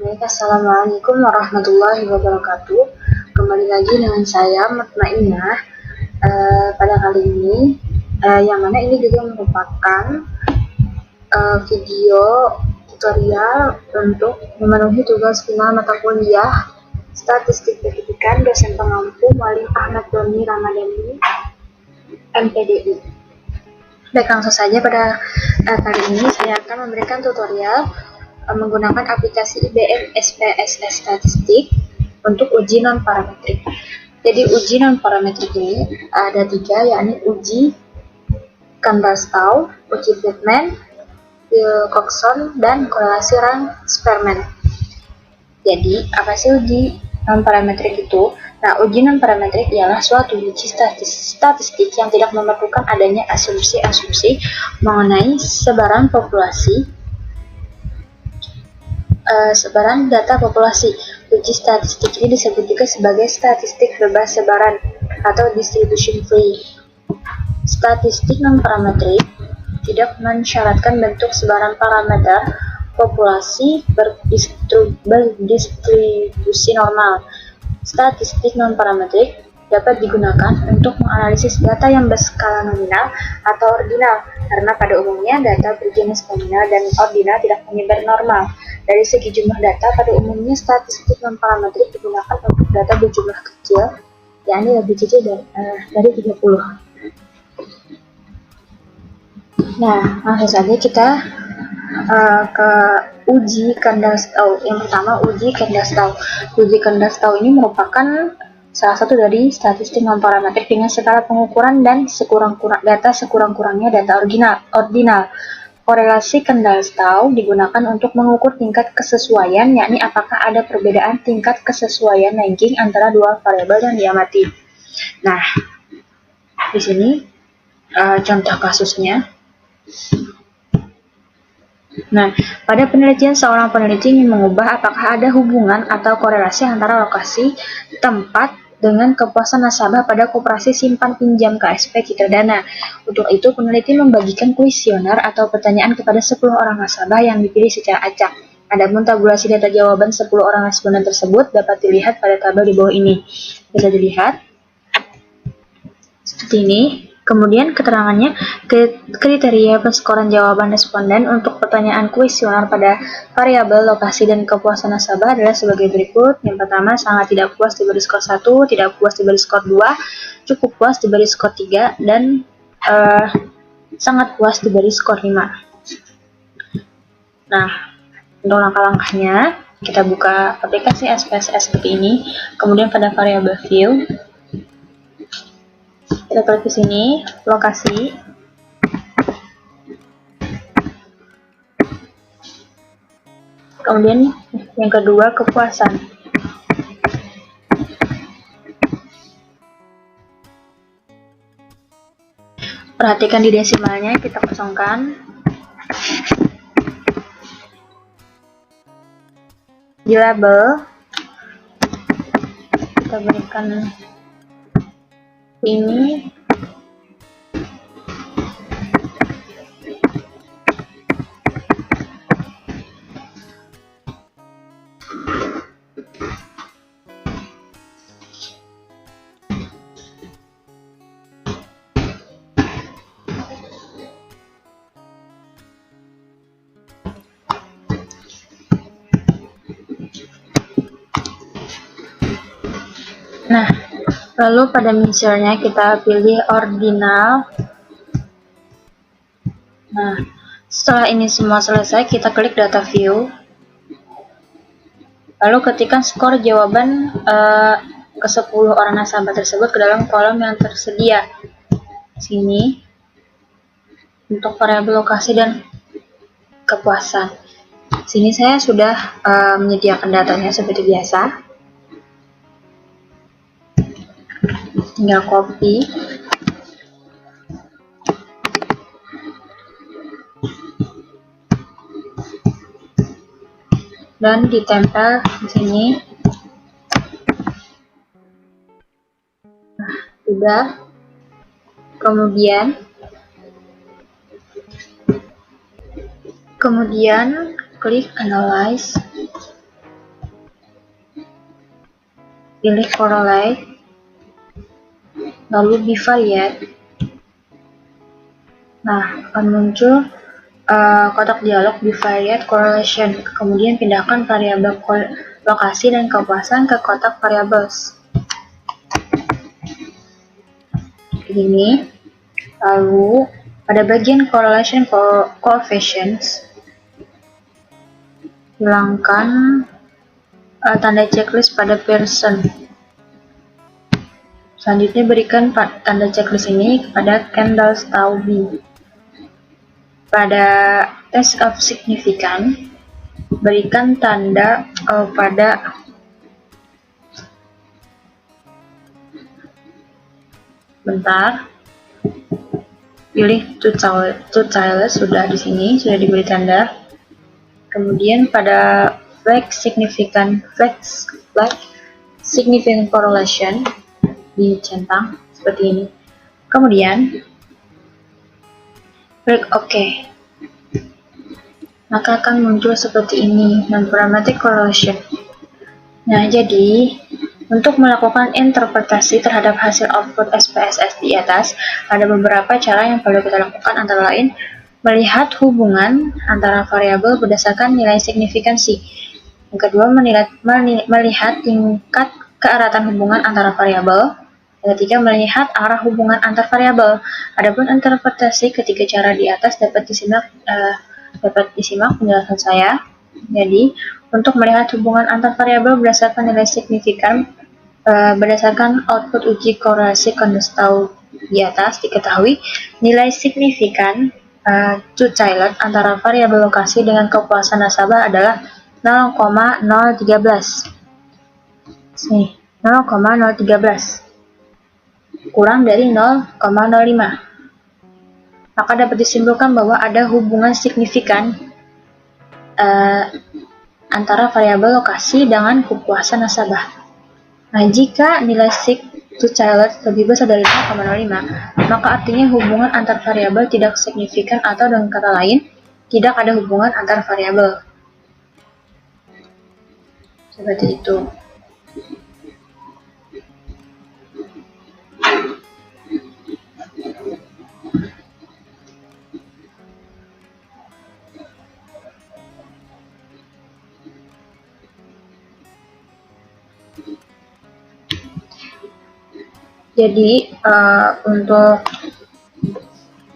Baik, assalamualaikum warahmatullahi wabarakatuh. Kembali lagi dengan saya Mutmainah. Pada kali ini, yang mana ini juga merupakan video tutorial untuk memenuhi tugas final mata kuliah Statistik Pendidikan dosen pengampu Muallim Ahmad Doni Ramadhani MPDI. Baik, langsung saja pada kali ini saya akan memberikan tutorial menggunakan aplikasi IBM SPSS Statistik untuk uji non-parametrik. Jadi uji non-parametrik ini ada 3, yakni uji Kandel-Stau, uji Fleetman, Wilcoxon, dan korelasi Rand-Spearman. Jadi apa sih uji non-parametrik itu? Nah, uji non-parametrik ialah suatu uji statistik yang tidak memerlukan adanya asumsi-asumsi mengenai sebaran populasi, sebaran data populasi. Uji statistik ini disebut juga sebagai statistik bebas sebaran atau distribution free. Statistik non-parametrik tidak mensyaratkan bentuk sebaran parameter populasi berdistribusi normal. Statistik non-parametrik dapat digunakan untuk menganalisis data yang berskala nominal atau ordinal, karena pada umumnya data berjenis nominal dan ordinal tidak menyebar normal. Dari segi jumlah data, pada umumnya statistik non-parametrik digunakan untuk data berjumlah kecil, yakni lebih kecil dari 30. Nah, langsung saja kita ke uji Kandel-Stau. Yang pertama, uji Kandel-Stau. Uji Kandel-Stau ini merupakan salah satu dari statistik non-parametrik dengan skala pengukuran dan data sekurang-kurangnya data ordinal. Korelasi Kandel-Stau digunakan untuk mengukur tingkat kesesuaian, yakni apakah ada perbedaan tingkat kesesuaian ranking antara dua variabel yang diamati. Nah, di sini contoh kasusnya. Nah, pada penelitian seorang peneliti ingin mengubah apakah ada hubungan atau korelasi antara lokasi tempat dengan kepuasan nasabah pada koperasi simpan pinjam KSP Citradana. Untuk itu, peneliti membagikan kuesioner atau pertanyaan kepada 10 orang nasabah yang dipilih secara acak. Adapun tabulasi data jawaban 10 orang responden tersebut dapat dilihat pada tabel di bawah ini. Bisa dilihat seperti ini. Kemudian keterangannya, kriteria penskoran jawaban responden untuk pertanyaan kuesioner pada variabel lokasi dan kepuasan nasabah adalah sebagai berikut. Yang pertama, sangat tidak puas diberi skor 1, tidak puas diberi skor 2, cukup puas diberi skor 3, dan sangat puas diberi skor 5. Nah, untuk langkah-langkahnya, kita buka aplikasi SPSS seperti ini. Kemudian pada variabel view, kita klik di sini, lokasi. Kemudian yang kedua, kepuasan. Perhatikan di desimalnya, kita kosongkan. Di label, kita berikan ini. Nah, lalu pada measure-nya kita pilih ordinal. Nah, setelah ini semua selesai, kita klik data view. Lalu ketikkan skor jawaban ke 10 orang nasabah tersebut ke dalam kolom yang tersedia. Sini untuk variabel lokasi dan kepuasan. Sini saya sudah menyediakan datanya seperti biasa. Tinggal copy. Dan ditempel di sini. Nah, sudah. Kemudian klik analyze. pilih correlate, lalu bivariate. Nah, akan muncul kotak dialog bivariate correlation. Kemudian pindahkan variabel lokasi dan kepuasan ke kotak variables. Begini. Lalu pada bagian correlation coefficients, hilangkan tanda checklist pada person. Selanjutnya berikan tanda checklist ini kepada Kendall-Staubbe. Pada test of significance, berikan tanda pada pilih two-tiles, sudah di sini, sudah diberi tanda. Kemudian pada flag significant correlation dicentang seperti ini. Kemudian klik OK. Maka akan muncul seperti ini, non-parametric correlation. Nah, jadi untuk melakukan interpretasi terhadap hasil output SPSS di atas, ada beberapa cara yang perlu kita lakukan, antara lain melihat hubungan antara variabel berdasarkan nilai signifikansi. Yang kedua, melihat tingkat keeratan hubungan antara variabel. Yang ketiga, melihat arah hubungan antar variabel. Adapun interpretasi ketiga cara di atas dapat disimak penjelasan saya. Jadi, untuk melihat hubungan antar variabel berdasarkan nilai signifikan, berdasarkan output uji korelasi Kendall-Staubbe di atas, diketahui nilai signifikan two-tiles antara variabel lokasi dengan kepuasan nasabah adalah 0,013. Nih, 0,013 kurang dari 0,05. Maka dapat disimpulkan bahwa ada hubungan signifikan antara variabel lokasi dengan kepuasan nasabah. Nah, jika nilai sig two-tiles lebih besar dari 0,05, maka artinya hubungan antar variabel tidak signifikan, atau dengan kata lain, tidak ada hubungan antar variabel. Seperti itu. Jadi untuk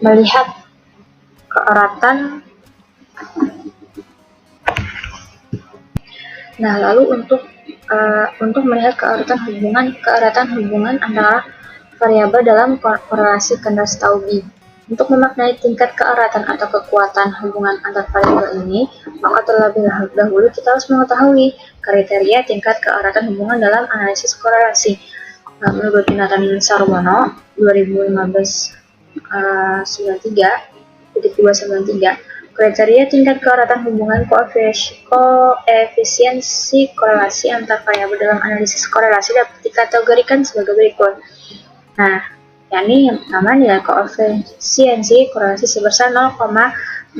melihat keeratan, nah lalu untuk melihat keeratan hubungan antara variabel dalam korelasi Kendall-Staubbe. Untuk memaknai tingkat keeratan atau kekuatan hubungan antar variabel ini, maka terlebih dahulu kita harus mengetahui kriteria tingkat keeratan hubungan dalam analisis korelasi. Menurut Nathan Sarwono 2015-93 kriteria tingkat keeratan hubungan koefisiensi korelasi antar variabel dalam analisis korelasi dapat dikategorikan sebagai berikut. Nah, yakni yang pertama, nilai koefisiensi korelasi sebesar 0,00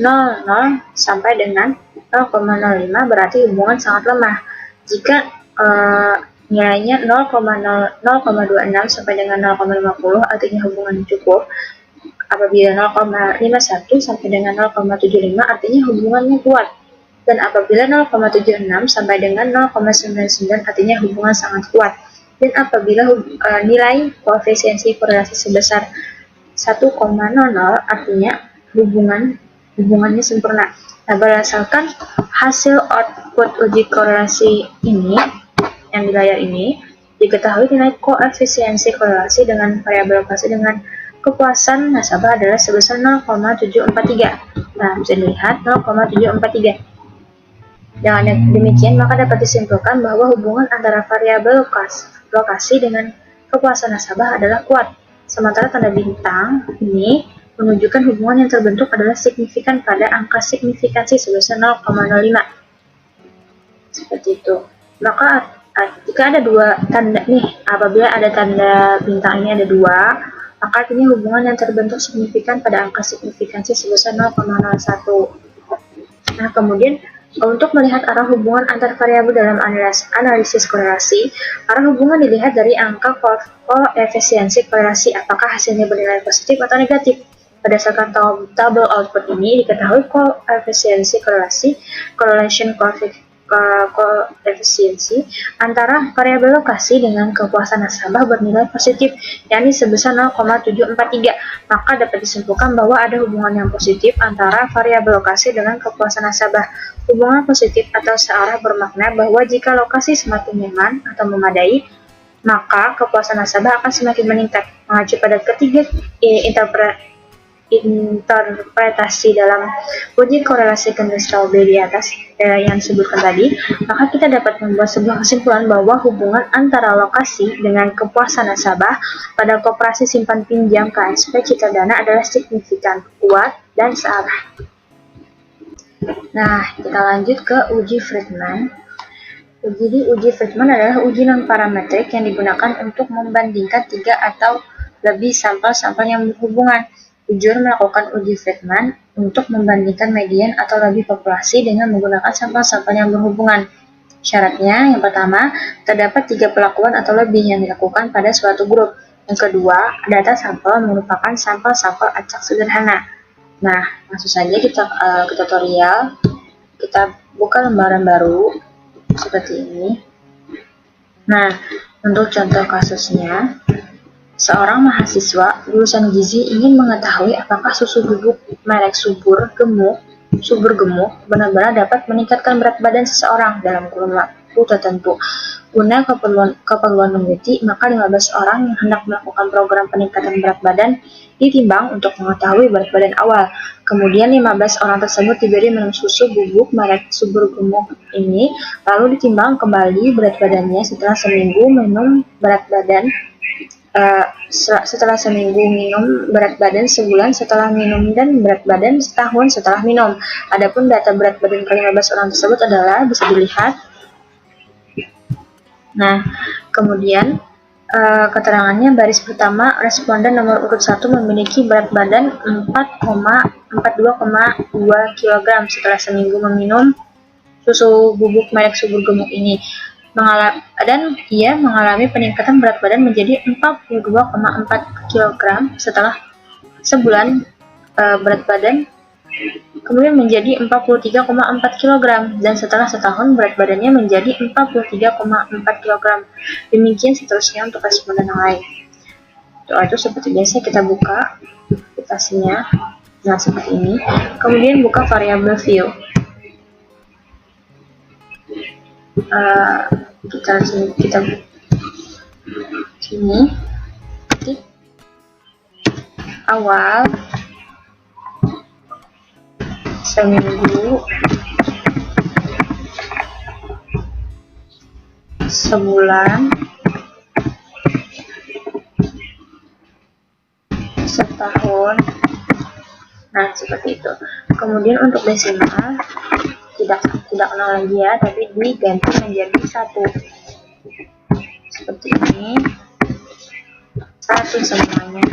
sampai dengan 0,05 berarti hubungan sangat lemah. Jika nilainya 0,26 sampai dengan 0,50 artinya hubungan cukup. Apabila 0,51 sampai dengan 0,75 artinya hubungannya kuat. Dan apabila 0,76 sampai dengan 0,99 artinya hubungan sangat kuat. Dan apabila nilai koefisiensi korelasi sebesar 1,00 artinya hubungannya sempurna. Nah, berdasarkan hasil output uji korelasi ini yang di layar ini, diketahui nilai koefisiensi korelasi dengan variabel lokasi dengan kepuasan nasabah adalah sebesar 0,743. Nah, bisa dilihat 0,743. Dengan demikian, maka dapat disimpulkan bahwa hubungan antara variabel lokasi dengan kepuasan nasabah adalah kuat. Sementara tanda bintang ini menunjukkan hubungan yang terbentuk adalah signifikan pada angka signifikansi sebesar 0,05. Seperti itu. Maka jika ada dua tanda nih, apabila ada tanda bintang ini ada dua, maka artinya hubungan yang terbentuk signifikan pada angka signifikansi sebesar 0,01. Nah, kemudian Untuk melihat arah hubungan antar variabel dalam analisis korelasi, arah hubungan dilihat dari angka koefisiensi korelasi, apakah hasilnya bernilai positif atau negatif. Berdasarkan tabel output ini, diketahui koefisiensi korelasi, correlation koefisiensi antara variabel lokasi dengan kepuasan nasabah bernilai positif, yakni sebesar 0,743. Maka dapat disimpulkan bahwa ada hubungan yang positif antara variabel lokasi dengan kepuasan nasabah. Hubungan positif atau searah bermakna bahwa jika lokasi semakin nyaman atau memadai, maka kepuasan nasabah akan semakin meningkat. Mengacu pada ketiga interpretasi dalam uji korelasi Kendall di atas yang disebutkan tadi, maka kita dapat membuat sebuah kesimpulan bahwa hubungan antara lokasi dengan kepuasan nasabah pada koperasi simpan pinjam KSP Citadana adalah signifikan, kuat, dan searah. Nah, kita lanjut ke uji Friedman. Jadi, uji Friedman adalah uji non-parametrik yang digunakan untuk membandingkan 3 atau lebih sampel-sampel yang berhubungan. Tujuan melakukan uji Friedman untuk membandingkan median atau lebih populasi dengan menggunakan sampel-sampel yang berhubungan. Syaratnya, yang pertama, terdapat 3 pelakuan atau lebih yang dilakukan pada suatu grup. Yang kedua, data sampel merupakan sampel-sampel acak sederhana. Nah, langsung saja kita ke tutorial. Kita buka lembaran baru seperti ini. Nah, untuk contoh kasusnya, seorang mahasiswa lulusan gizi ingin mengetahui apakah susu bubuk merek subur gemuk benar-benar dapat meningkatkan berat badan seseorang dalam kurun waktu tertentu. Guna keperluan meneliti, maka 15 orang yang hendak melakukan program peningkatan berat badan ditimbang untuk mengetahui berat badan awal. Kemudian 15 orang tersebut diberi minum susu bubuk merek subur gemuk ini, lalu ditimbang kembali berat badannya setelah seminggu minum setelah seminggu minum, berat badan sebulan setelah minum, dan berat badan setahun setelah minum. Adapun data berat badan ke-15 orang tersebut adalah bisa dilihat. Nah, kemudian keterangannya baris pertama, responden nomor urut 1 memiliki berat badan 42,2 kg setelah seminggu meminum susu bubuk merek subur gemuk ini. Dan ia mengalami peningkatan berat badan menjadi 42,4 kg setelah sebulan. Berat badan kemudian menjadi 43,4 kg dan setelah setahun berat badannya menjadi 43,4 kg. Demikian seterusnya untuk responden yang lain. Itu seperti biasa kita buka aplikasinya. Nah, seperti ini. Kemudian buka variabel view. Kita sini ketik awal, seminggu, sebulan, setahun. Nah, seperti itu. Kemudian untuk desimal tidak nol lagi ya, tapi diganti menjadi 1 seperti ini, 1 semuanya.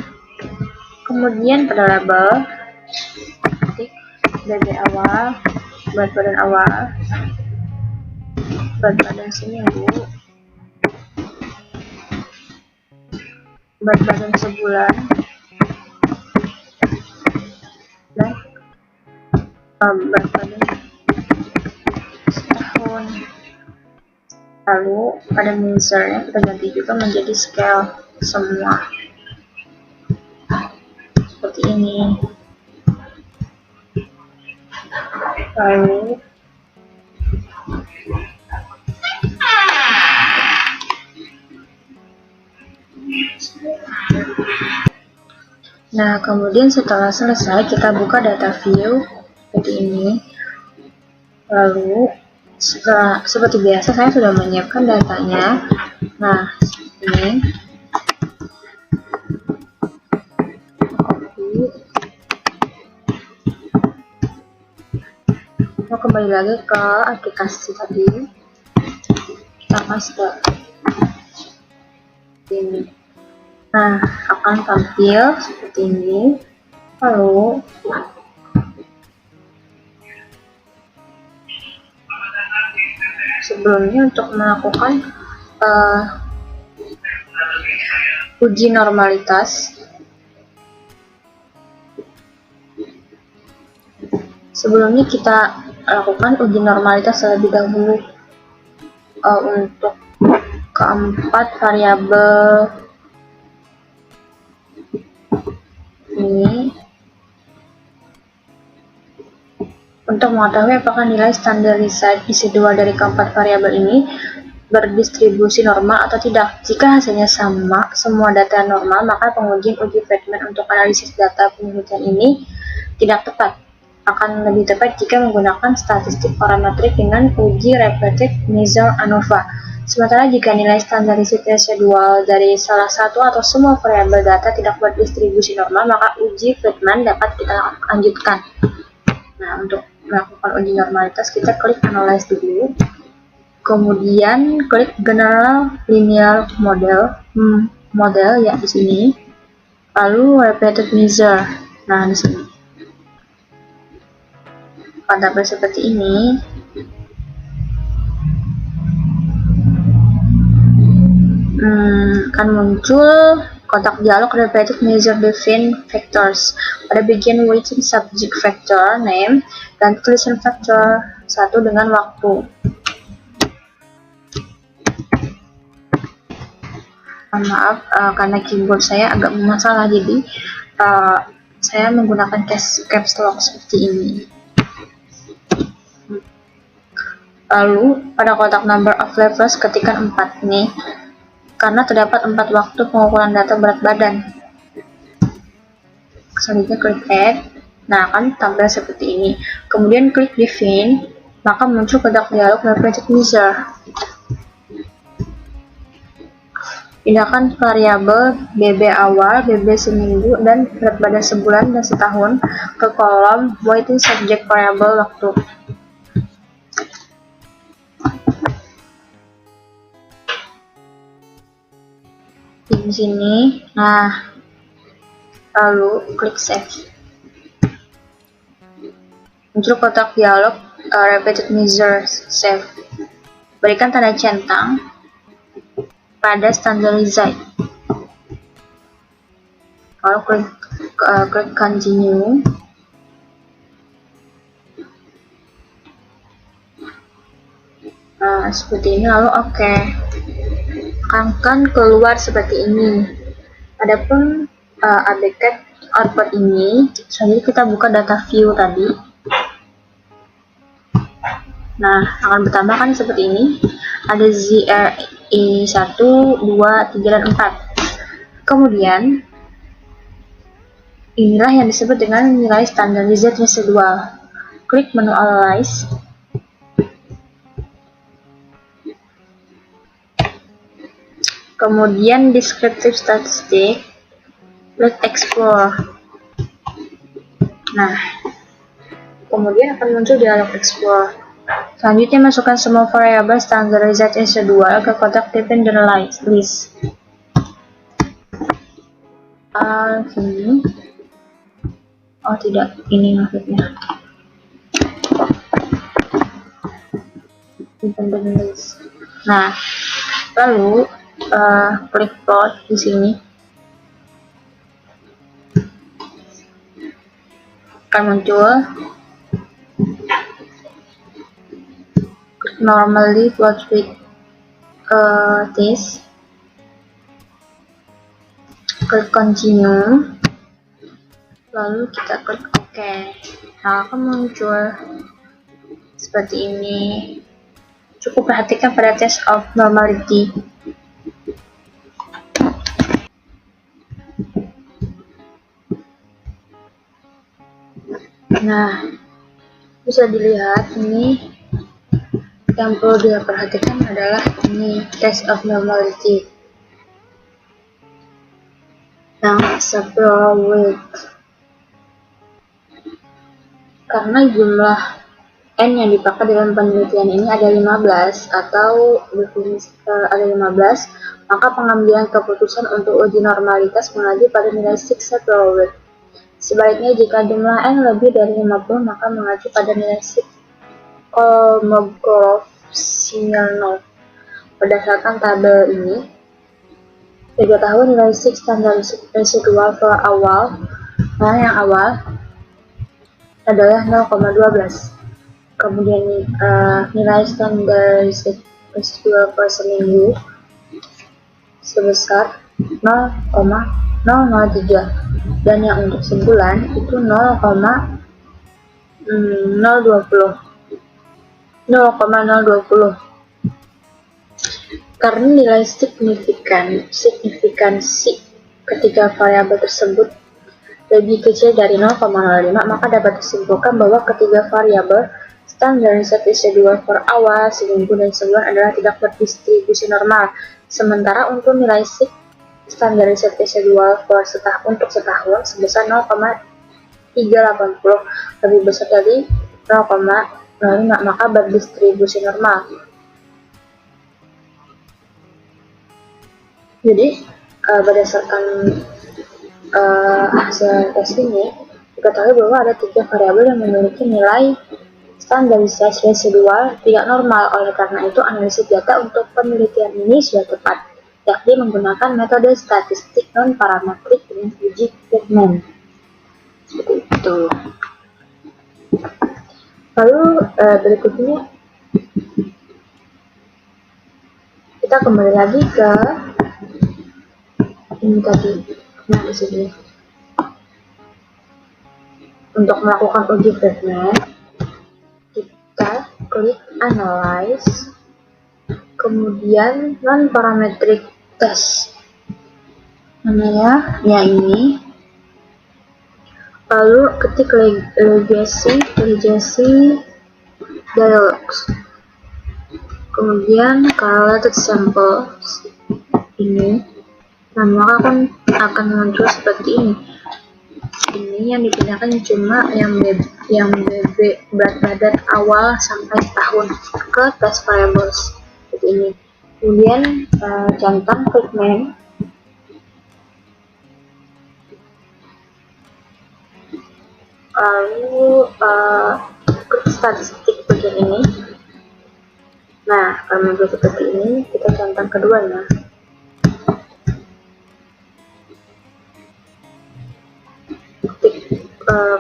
Kemudian pada label ketik BB awal, berat badan awal, berat badan seminggu, berat badan sebulan, dan berat badan setahun. Lalu pada measurenya kita ganti juga menjadi scale semua seperti ini. Lalu nah, kemudian setelah selesai kita buka data view seperti ini. Lalu seperti biasa saya sudah menyiapkan datanya. Nah, ini copy. Mau kembali lagi ke aplikasi tadi. Kita masuk ke ini. Nah, akan tampil seperti ini. Lalu sebelumnya untuk melakukan uji normalitas, sebelumnya kita lakukan uji normalitas terlebih dahulu untuk keempat variabel ini untuk mengetahui apakah nilai standarized IC2 dari keempat variabel ini berdistribusi normal atau tidak. Jika hasilnya sama, semua data normal, maka pengujian uji Friedman untuk analisis data penelitian ini tidak tepat. Akan lebih tepat jika menggunakan statistik parametrik dengan uji repeated Mason ANOVA. Sementara jika nilai standarized residual dari salah satu atau semua variabel data tidak berdistribusi normal, maka uji Friedman dapat kita lanjutkan. Nah, untuk melakukan uji normalitas, kita klik Analyze dulu. Kemudian klik General Linear Model ya di sini. Lalu Repeated Measure. Nah, di sini. Pada tabel seperti ini. Akan muncul kotak dialog Repeated Measure Define Factors. Pada bagian weighting subject factor name dan tulisan factor 1 dengan waktu. Maaf, karena keyboard saya agak bermasalah, jadi saya menggunakan caps lock seperti ini. Lalu pada kotak number of levels ketikkan 4 nih, karena terdapat 4 waktu pengukuran data berat badan. Selanjutnya klik add. Nah, akan tampil seperti ini. Kemudian klik define, maka muncul kotak dialog repeated measure. Pindahkan variabel BB awal, BB seminggu, dan berat badan sebulan dan setahun ke kolom weighting subject variable waktu. Di sini, nah, lalu klik save. Muncul kotak dialog repeated measure save. Berikan tanda centang pada standarized. Lalu klik continue. Nah, seperti ini, lalu oke. Akan keluar seperti ini. Adapun ABK output ini, selanjutnya kita buka data view tadi. Nah, akan bertambahkan seperti ini. Ada ZRE 1, 2, 3, dan 4. Kemudian, inilah yang disebut dengan nilai standarized residual. Klik menu Analyze. Kemudian Descriptive Statistic, klik Explore. Nah, kemudian akan muncul dialog Explore. Selanjutnya masukkan semua variabel standarized residual ke kotak dependent list. Sini. Oh tidak, ini maksudnya. Dependent list. Nah, lalu klik plot di sini. Akan muncul normally plot with this. Klik continue. Lalu kita klik OK. Nah, akan muncul seperti ini. Cukup perhatikan pada test of normality. Nah, bisa dilihat ini yang perlu diperhatikan adalah ini test of normality. Yang several weight. Karena jumlah N yang dipakai dalam penelitian ini ada 15 atau ada 15, maka pengambilan keputusan untuk uji normalitas mengacu pada nilai 6 several weight. Sebaliknya, jika jumlah N lebih dari 50, maka mengacu pada nilai 6 Kolmogorov decimal 0. Berdasarkan tabel ini, 3 tahun nilai standar residual for awal, yang awal adalah 0,12. Kemudian nilai standar residual per seminggu sebesar 0,003, dan yang untuk sebulan itu 0,020. Karena nilai signifikansi ketiga variabel tersebut lebih kecil dari 0,05, maka dapat disimpulkan bahwa ketiga variabel standar residual for awal, seminggu, dan sebulan adalah tidak berdistribusi normal. Sementara untuk nilai standar residual for untuk setahun sebesar 0,380, lebih besar dari 0,05, maka berdistribusi normal. Jadi berdasarkan hasil tes ini, diketahui bahwa ada 3 variabel yang memiliki nilai standarisasi residual tidak normal. Oleh karena itu, analisis data untuk penelitian ini sudah tepat, yakni menggunakan metode statistik non-parametrik dengan uji Friedman. Seperti itu. Lalu berikutnya kita kembali lagi ke ini tadi. Nah, di sini untuk melakukan uji Friedman, kita klik analyze, kemudian non-parametric test, namanya ini, lalu ketik legacy dialogs, kemudian correlated samples ini. Nah, maka akan muncul seperti ini. Ini yang dipindahkan cuma yang BB berat badan awal sampai setahun ke test variables seperti ini. Kemudian centang Friedman, lalu statistik bagian ini. Nah, kalau seperti ini, kita centang keduanya.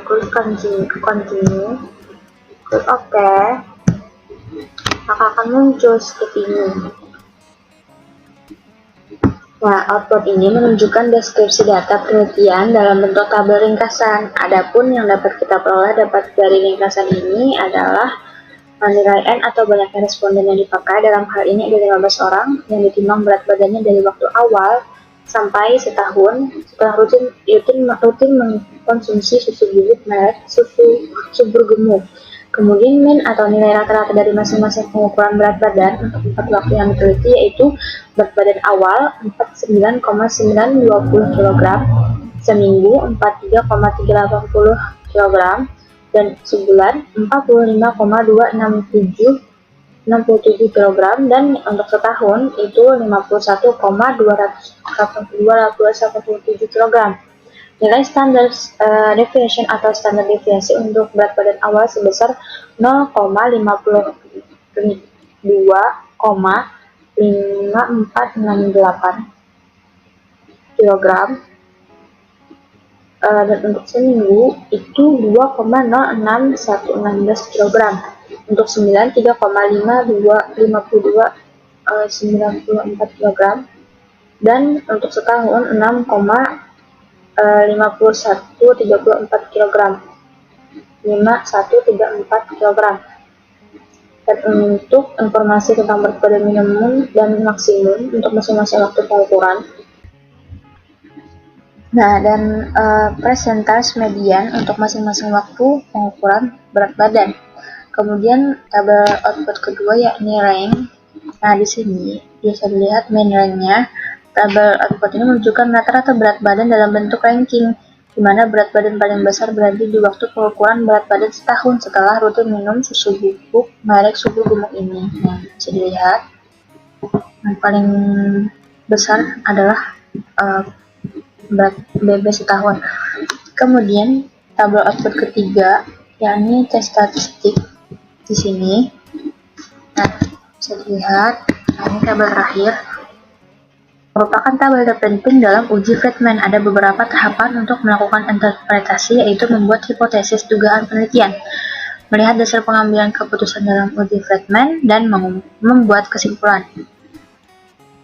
Klik continue, klik OK, maka akan muncul seperti ini. Nah, output ini menunjukkan deskripsi data penelitian dalam bentuk tabel ringkasan. Adapun yang dapat kita peroleh dari ringkasan ini adalah nilai N atau banyaknya responden yang dipakai. Dalam hal ini ada 15 orang yang ditimbang berat badannya dari waktu awal sampai setahun setelah rutin mengkonsumsi susu bubuk merek subur gemuk. Kemudian mean atau nilai rata-rata dari masing-masing pengukuran berat badan untuk 4 waktu yang diteliti, yaitu berat badan awal 49,920 kg, seminggu 43,380 kg, dan sebulan 45,267 kg, dan untuk setahun itu 51,287 kg. Nilai standar deviation atau standar deviasi untuk berat badan awal sebesar 0,52,5468 kg, dan untuk seminggu itu 2,06116 kg, untuk 3,5294 kg, dan untuk setahun 6,5134 kg, 5134 kg. Dan untuk informasi tentang berat badan minimum dan maksimum untuk masing-masing waktu pengukuran. Nah, dan persentase median untuk masing-masing waktu pengukuran berat badan. Kemudian tabel output kedua yakni rank. Nah, di sini bisa dilihat main ranknya. Tabel output ini menunjukkan rata-rata berat badan dalam bentuk ranking, di mana berat badan paling besar berada di waktu pengukuran berat badan setahun setelah rutin minum susu bubuk merek subur gemuk ini. Nah, bisa dilihat yang paling besar adalah berat BB setahun. Kemudian tabel output ketiga yakni tes statistik di sini. Nah, bisa bisa dilihat, ini tabel terakhir merupakan tabel terpenting dalam uji Friedman. Ada beberapa tahapan untuk melakukan interpretasi, yaitu membuat hipotesis dugaan penelitian, melihat dasar pengambilan keputusan dalam uji Friedman, dan membuat kesimpulan.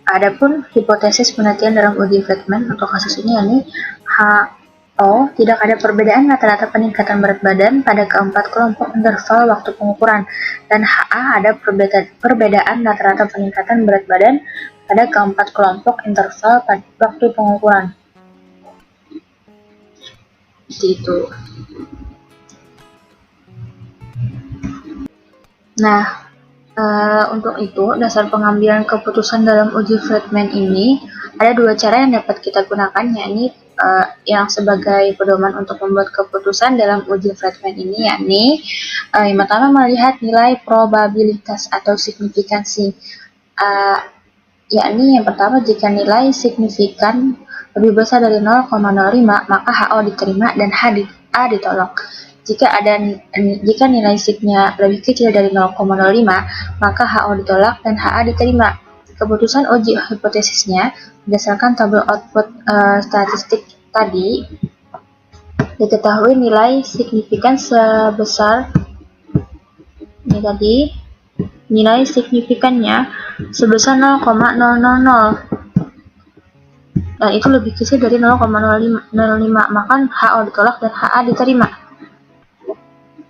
Adapun hipotesis penelitian dalam uji Friedman untuk kasus ini yakni HO tidak ada perbedaan rata-rata peningkatan berat badan pada keempat kelompok interval waktu pengukuran, dan HA ada perbedaan rata-rata peningkatan berat badan pada keempat kelompok interval pada waktu pengukuran. Seperti itu. Nah, untuk itu, dasar pengambilan keputusan dalam uji Friedman ini ada dua cara yang dapat kita gunakan, yakni yang sebagai pedoman untuk membuat keputusan dalam uji Friedman ini, yakni yang pertama melihat nilai probabilitas atau signifikansi, yakni yang pertama jika nilai signifikan lebih besar dari 0,05 maka HO diterima dan HA ditolak. Jika nilai signya lebih kecil dari 0,05 maka HO ditolak dan HA diterima. Keputusan uji hipotesisnya berdasarkan tabel output statistik tadi, diketahui nilai signifikan sebesar ini tadi, nilai signifikannya sebesar 0,000 dan itu lebih kecil dari 0,05 maka HO ditolak dan HA diterima.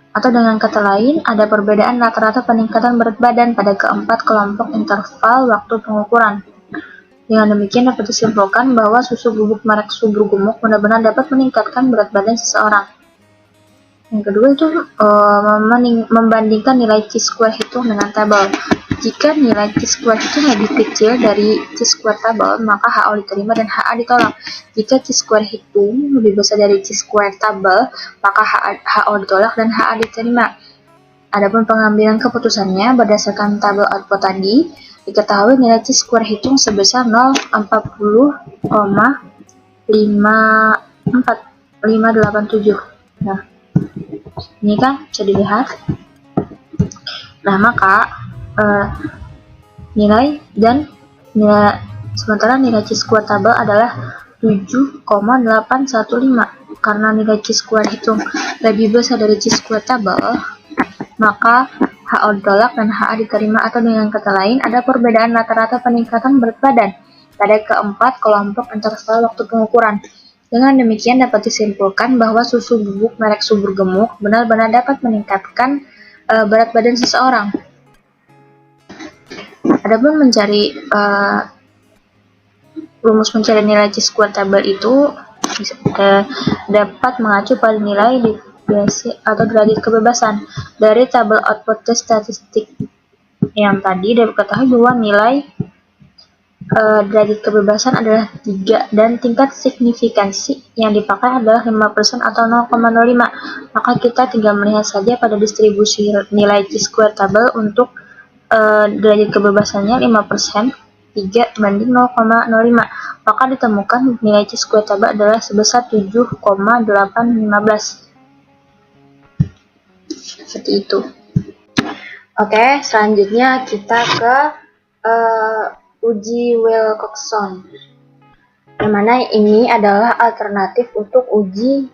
Atau dengan kata lain, ada perbedaan rata-rata peningkatan berat badan pada keempat kelompok interval waktu pengukuran. Dengan demikian dapat disimpulkan bahwa susu bubuk merek subur gemuk benar-benar dapat meningkatkan berat badan seseorang. Yang kedua itu membandingkan nilai chi-square hitung dengan tabel. Jika nilai chi-square hitung lebih kecil dari chi-square tabel, maka HO diterima dan HA ditolak. Jika chi-square hitung lebih besar dari chi-square tabel, maka HO ditolak dan HA diterima. Adapun pengambilan keputusannya berdasarkan tabel output tadi, diketahui nilai chi-square hitung sebesar 0,40,587. Nah, ini kan bisa dilihat. Nah, maka sementara nilai chi-square tabel adalah 7,815. Karena nilai chi-square hitung lebih besar dari chi-square tabel, maka HO ditolak dan HA diterima. Atau dengan kata lain, ada perbedaan rata-rata peningkatan berat badan pada keempat kelompok interval waktu pengukuran. Dengan demikian dapat disimpulkan bahwa susu bubuk merek subur gemuk benar-benar dapat meningkatkan berat badan seseorang. Adapun rumus mencari nilai chi-square tabel itu dapat mengacu pada nilai deviasi atau derajat kebebasan. Dari tabel output test statistik yang tadi dapat diketahui bahwa nilai derajat kebebasan adalah 3 dan tingkat signifikansi yang dipakai adalah 5% atau 0,05. Maka kita tinggal melihat saja pada distribusi nilai chi-square tabel untuk derajat kebebasannya 5%, 3 banding 0,05. Maka ditemukan nilai chi-square tabel adalah sebesar 7,815. Seperti itu. Oke, selanjutnya kita ke uji Wilcoxon, yang mana ini adalah alternatif untuk uji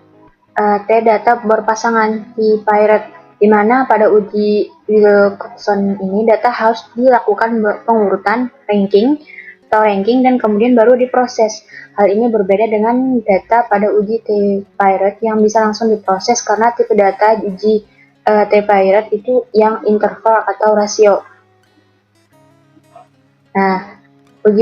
T-data berpasangan di Pirate, di mana pada uji Wilcoxon ini data harus dilakukan pengurutan ranking dan kemudian baru diproses. Hal ini berbeda dengan data pada uji T-Pirate yang bisa langsung diproses karena tipe data uji T-Pirate itu yang interval atau rasio. Nah, uji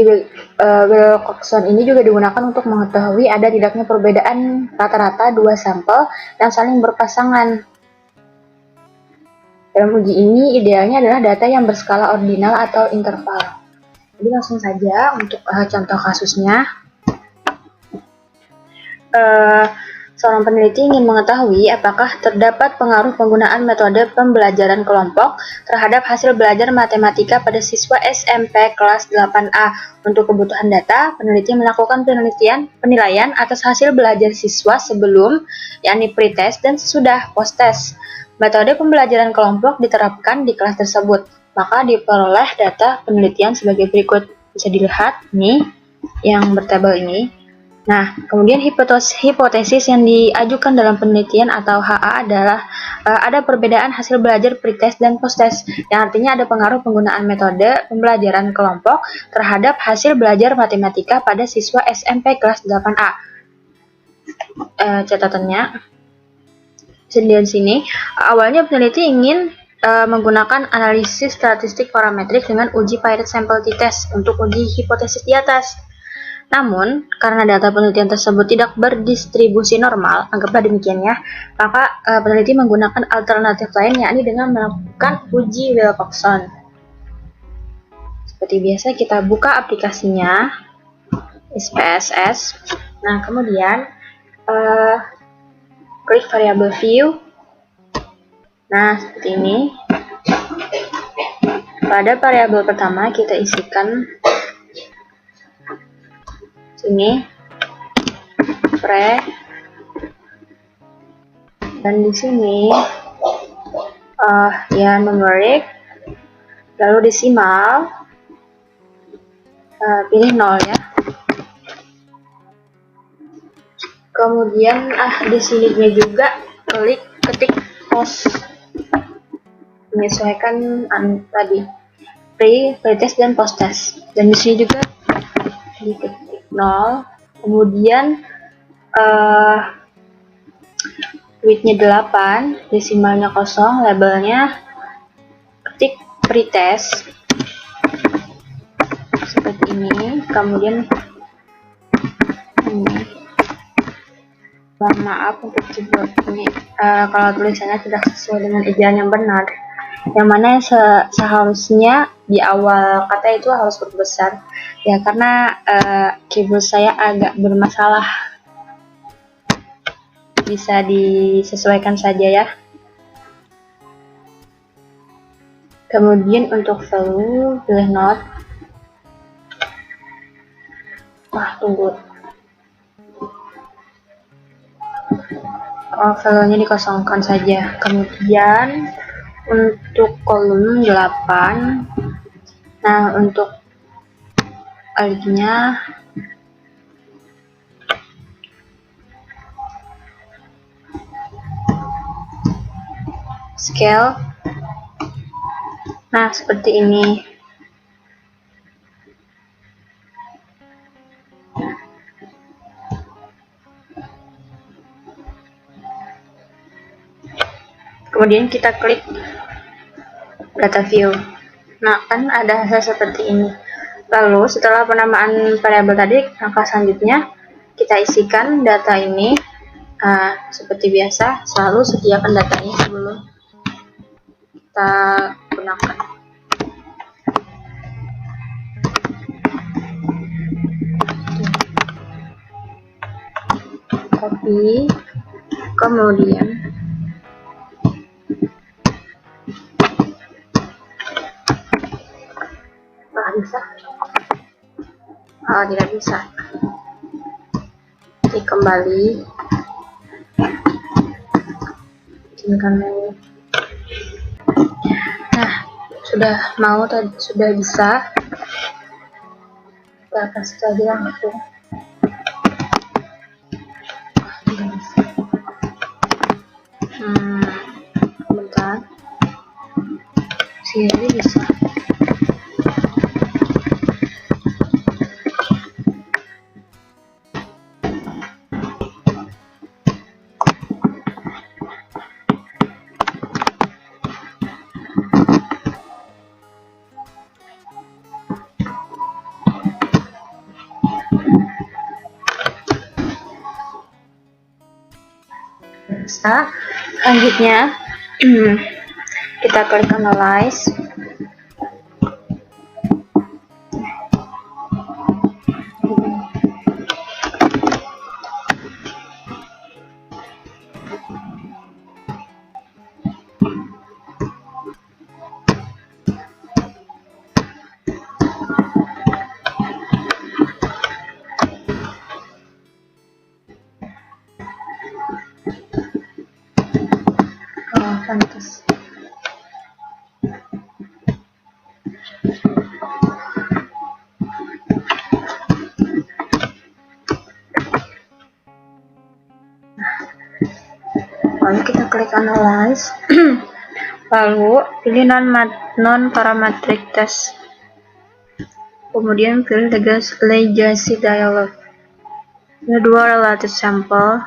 Wilcoxon ini juga digunakan untuk mengetahui ada tidaknya perbedaan rata-rata dua sampel yang saling berpasangan. Dalam uji ini idealnya adalah data yang berskala ordinal atau interval. Jadi langsung saja untuk contoh kasusnya. Seorang peneliti ingin mengetahui apakah terdapat pengaruh penggunaan metode pembelajaran kelompok terhadap hasil belajar matematika pada siswa SMP kelas 8A. Untuk kebutuhan data, peneliti melakukan penilaian atas hasil belajar siswa sebelum, yakni pre-test, dan sesudah post-test. Metode pembelajaran kelompok diterapkan di kelas tersebut. maka diperoleh data penelitian sebagai berikut. Bisa dilihat nih yang bertabel ini. Nah, kemudian hipotesis yang diajukan dalam penelitian atau HA adalah ada perbedaan hasil belajar pretest dan posttest, yang artinya ada pengaruh penggunaan metode pembelajaran kelompok terhadap hasil belajar matematika pada siswa SMP kelas 8A. Catatannya di sini, awalnya peneliti ingin menggunakan analisis statistik parametrik dengan uji Piret sampel t-test untuk uji hipotesis di atas. Namun, karena data penelitian tersebut tidak berdistribusi normal, anggaplah demikian ya, maka peneliti menggunakan alternatif lain, yakni dengan melakukan uji Wilcoxon. Seperti biasa, kita buka aplikasinya, SPSS. Nah, kemudian klik variable view. Nah, seperti ini. Pada variabel pertama, kita isikan sini pre, dan di sini ya numerik, lalu desimal, pilih 0 ya. Kemudian di sini juga ketik post, menyesuaikan tadi pretest dan posttest, dan di sini juga diketik 0, kemudian widthnya 8, desimalnya 0, labelnya ketik pretest seperti ini. Kemudian ini, mohon maaf untuk keyboard ini, kalau tulisannya tidak sesuai dengan ejaan yang benar, yang mana seharusnya di awal kata itu harus huruf besar ya, karena keyboard saya agak bermasalah. Bisa disesuaikan saja ya. Kemudian untuk value, pilih not. Tunggu, value-nya dikosongkan saja. Kemudian untuk kolom 8, nah untuk alihnya scale, nah seperti ini. Kemudian kita klik data view. Nah, kan ada hasil seperti ini. Lalu setelah penamaan variabel tadi, langkah selanjutnya kita isikan data ini. Seperti biasa, selalu sediakan datanya sebelum kita gunakan. Copy, kemudian bisa? Tidak bisa. Klik kembali. Nah, sudah bisa. Kita kasih lagi langsung. Bentar. Sini bisa. Selanjutnya kita klik analyze. Pantas. klik analyze. Lalu pilih non-parametric test. Kemudian pilih legacy dialog. Ada 2 relative sample.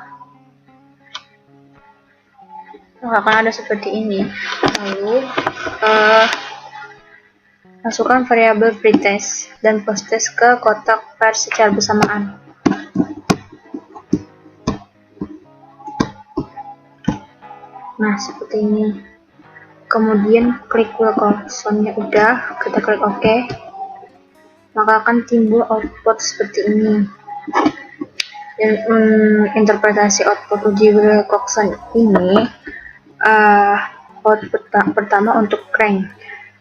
Akan ada seperti ini. Lalu masukkan variabel pretest dan posttest ke kotak var secara bersamaan. Nah, seperti ini. Kemudian klik Wilcoxon-nya udah, kita klik OK. Maka akan timbul output seperti ini. Dan interpretasi output uji Wilcoxon ini output pertama untuk rank.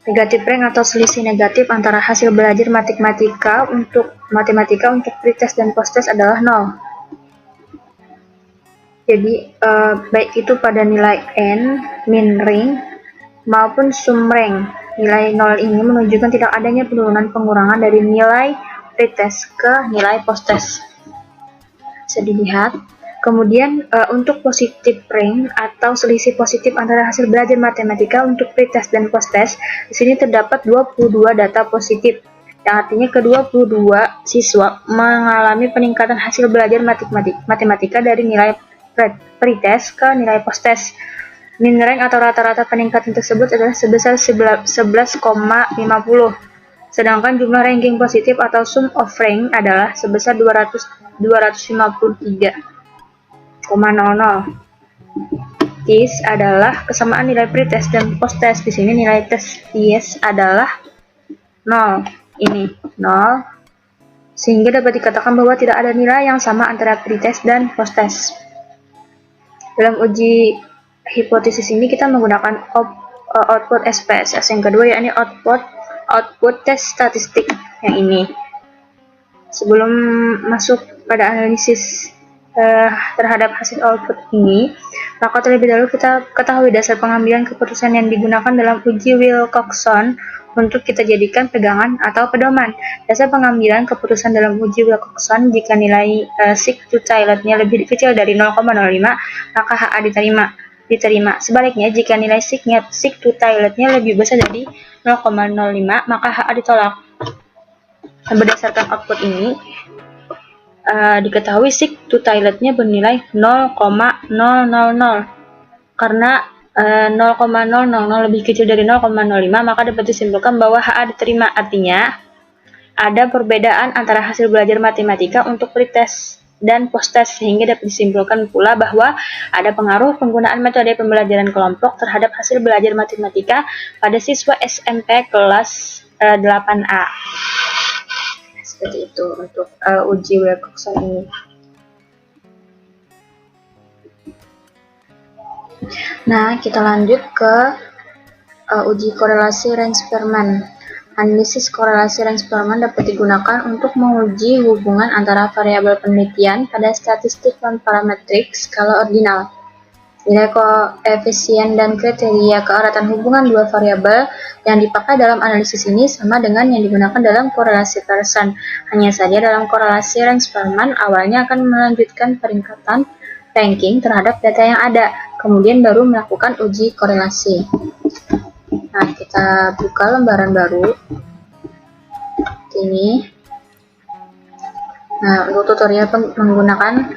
Negatif rank atau selisih negatif antara hasil belajar matematika untuk pretest dan posttest adalah 0. Jadi baik itu pada nilai n, min rank, maupun sum rank. Nilai 0 ini menunjukkan tidak adanya pengurangan dari nilai pretest ke nilai posttest. Bisa dilihat. Kemudian untuk positif rank atau selisih positif antara hasil belajar matematika untuk pretest dan posttest, di sini terdapat 22 data positif. Yang artinya ke-22 siswa mengalami peningkatan hasil belajar matematika dari nilai pretest ke nilai posttest. Min rank atau rata-rata peningkatan tersebut adalah sebesar 11,50. Sedangkan jumlah ranking positif atau sum of rank adalah sebesar 253,00. This adalah kesamaan nilai pretest dan posttest. Di sini nilai tes yes adalah 0. Ini 0. Sehingga dapat dikatakan bahwa tidak ada nilai yang sama antara pretest dan posttest. Dalam uji hipotesis ini kita menggunakan output SPSS yang kedua, yakni output test statistik yang ini. Sebelum masuk pada analisis terhadap hasil output ini, maka terlebih dahulu kita ketahui dasar pengambilan keputusan yang digunakan dalam uji Wilcoxon untuk kita jadikan pegangan atau pedoman. Dasar pengambilan keputusan dalam uji Wilcoxon, jika nilai sig-to-tilde-nya lebih kecil dari 0,05, maka HA diterima. Sebaliknya, jika nilai sig-to-tilde-nya lebih besar dari 0,05, maka HA ditolak. Berdasarkan output ini, diketahui sig-to-tilde-nya bernilai 0,000. Karena 0,000 lebih kecil dari 0,05, maka dapat disimpulkan bahwa HA diterima. Artinya, ada perbedaan antara hasil belajar matematika untuk pretest dan posttest, sehingga dapat disimpulkan pula bahwa ada pengaruh penggunaan metode pembelajaran kelompok terhadap hasil belajar matematika pada siswa SMP kelas 8A. Seperti itu untuk uji Wilcoxon ini. Nah, kita lanjut ke uji korelasi Raynsperman. Analisis korelasi Raynsperman dapat digunakan untuk menguji hubungan antara variabel penelitian pada statistik non-parametrik skala ordinal. Nilai koefisien dan kriteria keeratan hubungan dua variabel yang dipakai dalam analisis ini sama dengan yang digunakan dalam korelasi Pearson. Hanya saja dalam korelasi Raynsperman awalnya akan melanjutkan peringkatan ranking terhadap data yang ada, kemudian baru melakukan uji korelasi. Nah, kita buka lembaran baru. Ini. Nah, untuk tutorial menggunakan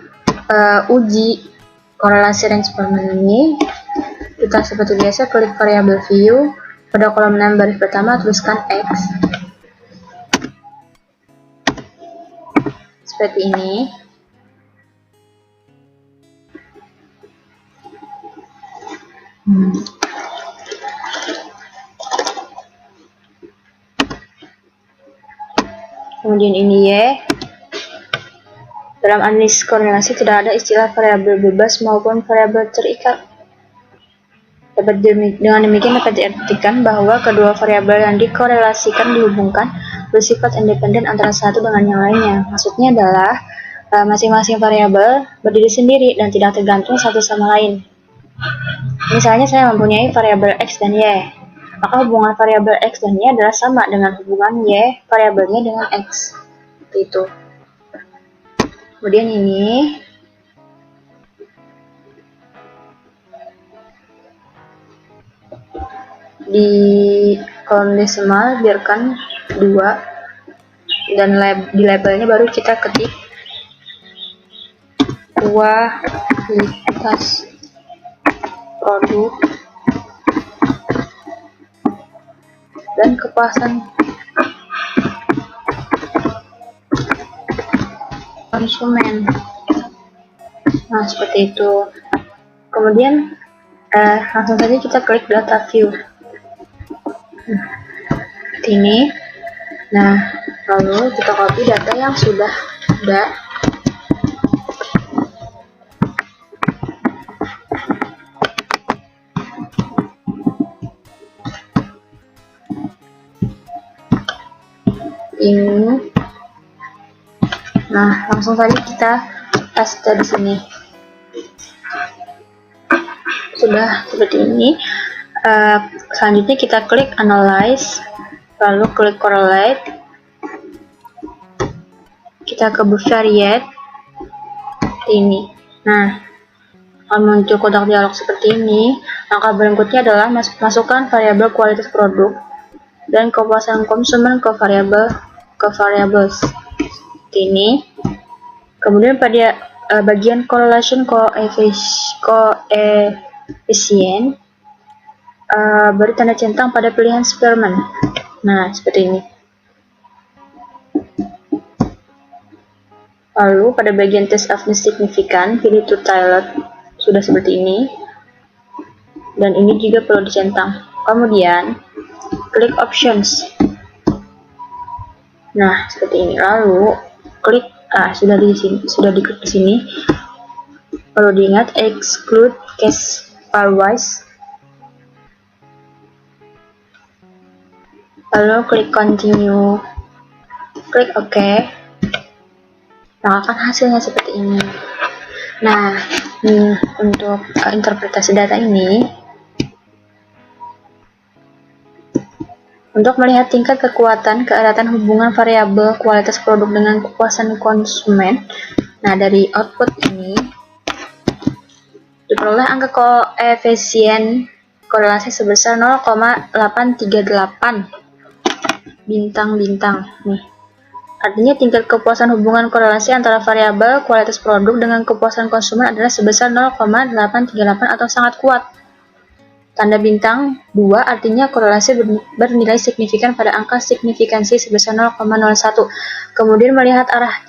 uji korelasi Raynsperman ini, kita seperti biasa klik variabel view, pada kolom 6 baris pertama tuliskan X. Seperti ini. Kemudian ini Y. Dalam analisis korelasi tidak ada istilah variabel bebas maupun variabel terikat. Dengan demikian dapat diartikan bahwa kedua variabel yang dikorelasikan dihubungkan bersifat independen antara satu dengan yang lainnya. Maksudnya adalah masing-masing variabel berdiri sendiri dan tidak tergantung satu sama lain. Misalnya saya mempunyai variabel X dan Y, maka hubungan variabel X dan Y adalah sama dengan hubungan Y variabelnya dengan X. Seperti itu. Kemudian ini di kolom desimal biarkan 2, dan di labelnya baru kita ketik kualitas produk dan kepuasan konsumen. Nah, seperti itu. Kemudian langsung saja kita klik data view seperti ini. Nah, lalu kita copy data yang sudah ada. Ini. Nah, langsung saja kita paste di sini. Sudah seperti ini. Selanjutnya kita klik analyze, lalu klik correlate. Kita ke variate ini. Nah, akan muncul kotak dialog seperti ini. Langkah berikutnya adalah masukkan variabel kualitas produk dan kepuasan konsumen ke variables seperti ini. Kemudian pada bagian correlation coefficient beri tanda centang pada pilihan Spearman. Nah, seperti ini. Lalu pada bagian test of significant pilih to tiled, sudah seperti ini, dan ini juga perlu dicentang. Kemudian klik options. Nah, seperti ini. Lalu klik sudah diklik di sini. Perlu diingat exclude case pairwise. Lalu klik continue. Klik OK. Nah, akan hasilnya seperti ini. Nah, untuk interpretasi data ini, untuk melihat tingkat kekuatan keeratan hubungan variabel kualitas produk dengan kepuasan konsumen, nah dari output ini diperoleh angka koefisien korelasi sebesar 0,838 bintang-bintang nih. Artinya tingkat kepuasan hubungan korelasi antara variabel kualitas produk dengan kepuasan konsumen adalah sebesar 0,838 atau sangat kuat. Tanda bintang 2 artinya korelasi bernilai signifikan pada angka signifikansi sebesar 0,01. Kemudian melihat arah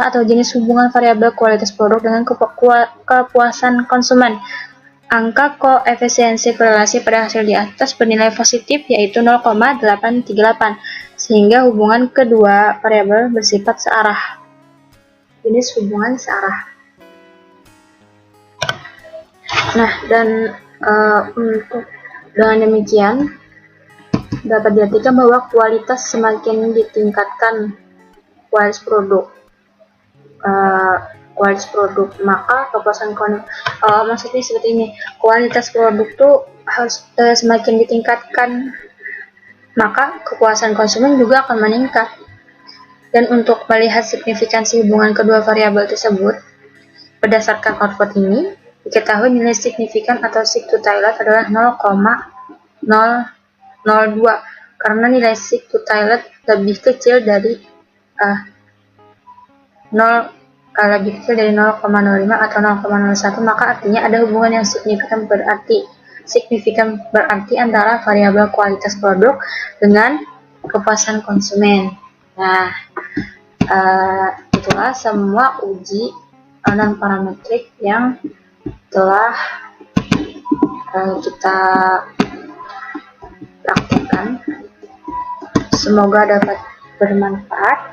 atau jenis hubungan variabel kualitas produk dengan kepuasan konsumen. Angka koefisiensi korelasi pada hasil di atas bernilai positif, yaitu 0,838, sehingga hubungan kedua variabel bersifat searah. Jenis hubungan searah. Nah, dan dengan demikian dapat diartikan bahwa kualitas semakin ditingkatkan kualitas produk. Maka kepuasan maksudnya seperti ini, kualitas produk tuh harus semakin ditingkatkan, maka kepuasan konsumen juga akan meningkat. Dan untuk melihat signifikansi hubungan kedua variabel tersebut, berdasarkan output ini diketahui nilai signifikan atau sig to tilde adalah 0,002, karena nilai sig to tilde lebih kecil dari 0,05 atau 0,01, maka artinya ada hubungan yang signifikan berarti antara variabel kualitas produk dengan kepuasan konsumen. Nah, itulah semua uji non parametrik yang telah kita praktekkan. Semoga dapat bermanfaat.